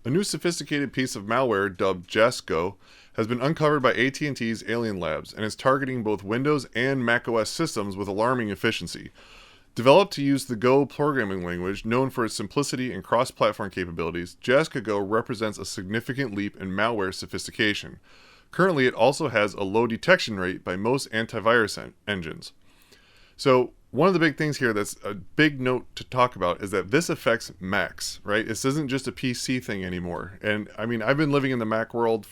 A new sophisticated piece of malware dubbed Jaskago has been uncovered by AT&T's Alien Labs and is targeting both Windows and macOS systems with alarming efficiency. Developed to use the Go programming language, known for its simplicity and cross-platform capabilities, Jaskago represents a significant leap in malware sophistication. Currently, it also has a low detection rate by most antivirus engines. So, one of the big things here that's a big note to talk about is that this affects Macs, right? This isn't just a PC thing anymore. And I mean, I've been living in the Mac world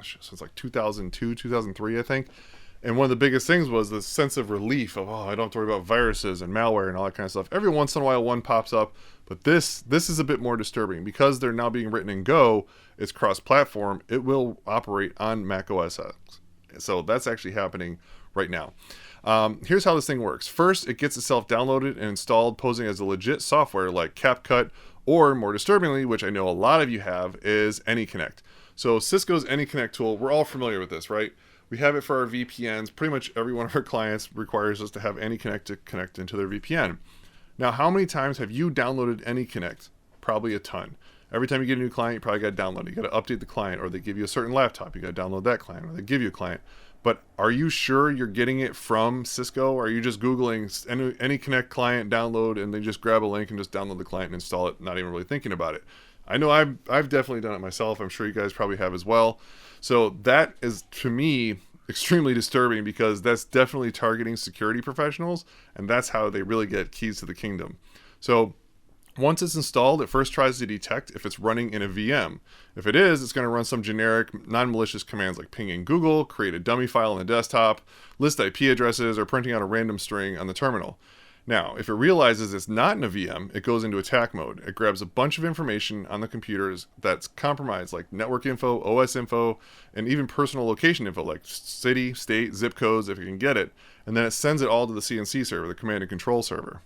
since like 2002, 2003, I think. And one of the biggest things was the sense of relief of, I don't have to worry about viruses and malware and all that kind of stuff. Every once in a while, one pops up. But this is a bit more disturbing. Because they're now being written in Go, it's cross-platform. It will operate on Mac OS X. So that's actually happening right now. Here's how this thing works. First, it gets itself downloaded and installed, posing as a legit software like CapCut, or more disturbingly, which I know a lot of you have, is AnyConnect. So Cisco's AnyConnect tool, we're all familiar with this, right? We have it for our VPNs. Pretty much every one of our clients requires us to have AnyConnect to connect into their VPN. Now, how many times have you downloaded AnyConnect? Probably a ton. Every time you get a new client, you probably got to download it. You got to update the client, or they give you a certain laptop. You got to download that client, or they give you a client. But are you sure you're getting it from Cisco? Or are you just Googling AnyConnect client download and they just grab a link and just download the client and install it, not even really thinking about it? I know I've definitely done it myself. I'm sure you guys probably have as well. So that is, to me, extremely disturbing because that's definitely targeting security professionals, and that's how they really get keys to the kingdom. So once it's installed, it first tries to detect if it's running in a VM. If it is, it's going to run some generic, non-malicious commands like pinging Google, create a dummy file on the desktop, list IP addresses, or printing out a random string on the terminal. Now, if it realizes it's not in a VM, it goes into attack mode. It grabs a bunch of information on the computers that's compromised, like network info, OS info, and even personal location info, like city, state, zip codes, if it can get it, and then it sends it all to the CNC server, the command and control server.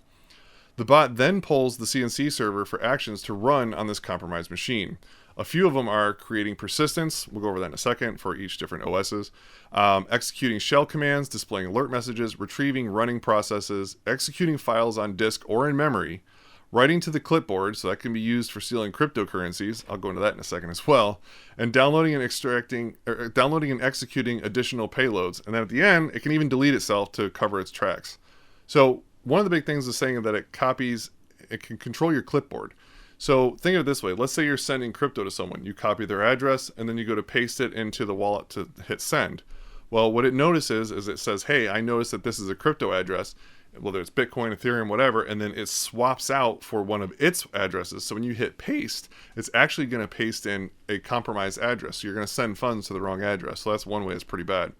The bot then pulls the CNC server for actions to run on this compromised machine. A few of them are creating persistence, we'll go over that in a second, for each different OSs, executing shell commands, displaying alert messages, retrieving running processes, executing files on disk or in memory, writing to the clipboard, so that can be used for stealing cryptocurrencies, I'll go into that in a second as well, and downloading and executing additional payloads. And then at the end, it can even delete itself to cover its tracks. So one of the big things is saying that it can control your clipboard. So think of it this way. Let's say you're sending crypto to someone. You copy their address, and then you go to paste it into the wallet to hit send. Well, what it notices is it says, hey, I noticed that this is a crypto address, whether it's Bitcoin, Ethereum, whatever, and then it swaps out for one of its addresses. So when you hit paste, it's actually going to paste in a compromised address. So you're going to send funds to the wrong address. So that's one way it's pretty bad.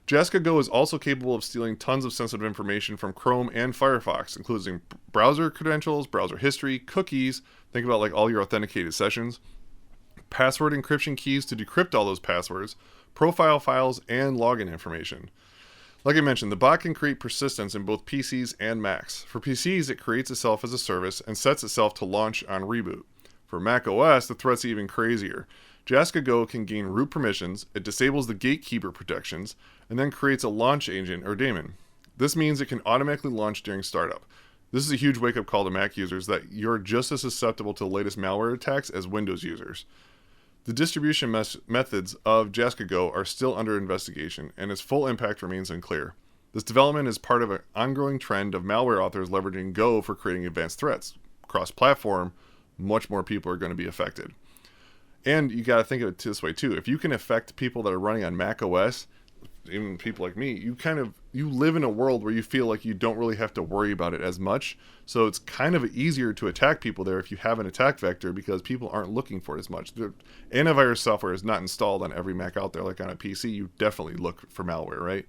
Jaskago is also capable of stealing tons of sensitive information from Chrome and Firefox, including browser credentials, browser history, cookies, think about like all your authenticated sessions, password encryption keys to decrypt all those passwords, profile files, and login information. Like I mentioned, the bot can create persistence in both PCs and Macs. For PCs, it creates itself as a service and sets itself to launch on reboot. For Mac OS, the threat's even crazier. Jaskago can gain root permissions, it disables the gatekeeper protections, and then creates a launch agent or daemon. This means it can automatically launch during startup. This is a huge wake-up call to Mac users that you're just as susceptible to the latest malware attacks as Windows users. The distribution methods of Jaskago are still under investigation, and its full impact remains unclear. This development is part of an ongoing trend of malware authors leveraging Go for creating advanced threats. Cross-platform, much more people are going to be affected. And you got to think of it this way too. If you can affect people that are running on Mac OS, even people like me, you live in a world where you feel like you don't really have to worry about it as much. So it's kind of easier to attack people there if you have an attack vector because people aren't looking for it as much. The antivirus software is not installed on every Mac out there like on a PC. You definitely look for malware, right?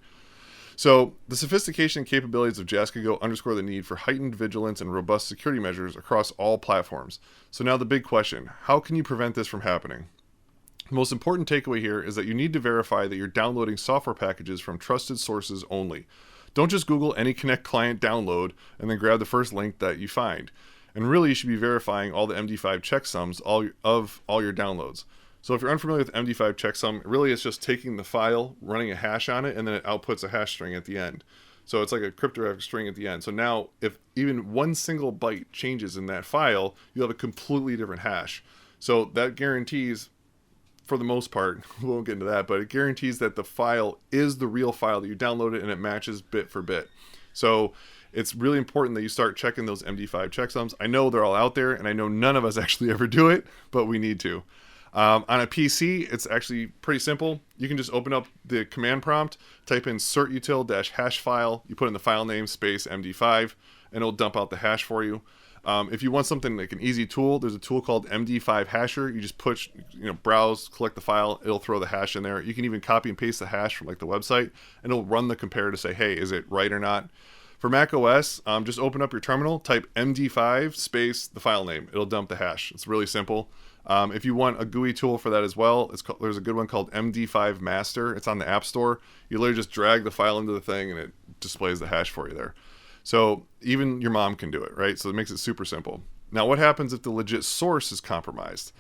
So the sophistication and capabilities of Jaskago underscore the need for heightened vigilance and robust security measures across all platforms. So now the big question, how can you prevent this from happening? The most important takeaway here is that you need to verify that you're downloading software packages from trusted sources only. Don't just Google AnyConnect client download and then grab the first link that you find. And really, you should be verifying all the MD5 checksums of all your downloads. So if you're unfamiliar with MD5 checksum, really it's just taking the file, running a hash on it, and then it outputs a hash string at the end. So it's like a cryptographic string at the end. So now if even one single byte changes in that file, you'll have a completely different hash. So that guarantees, for the most part, we won't get into that, but it guarantees that the file is the real file that you downloaded and it matches bit for bit. So it's really important that you start checking those MD5 checksums. I know they're all out there, and I know none of us actually ever do it, but we need to. On a PC, it's actually pretty simple. You can just open up the command prompt, type in certutil-hash file, you put in the file name space MD5, and it'll dump out the hash for you. If you want something like an easy tool, there's a tool called MD5 Hasher. You just push, browse, collect the file, it'll throw the hash in there. You can even copy and paste the hash from like the website, and it'll run the compare to say, hey, is it right or not? For Mac OS, just open up your terminal, type MD5 space the file name. It'll dump the hash. It's really simple. If you want a GUI tool for that as well, there's a good one called MD5 Master. It's on the App Store. You literally just drag the file into the thing, and it displays the hash for you there. So even your mom can do it, right? So it makes it super simple. Now, what happens if the legit source is compromised?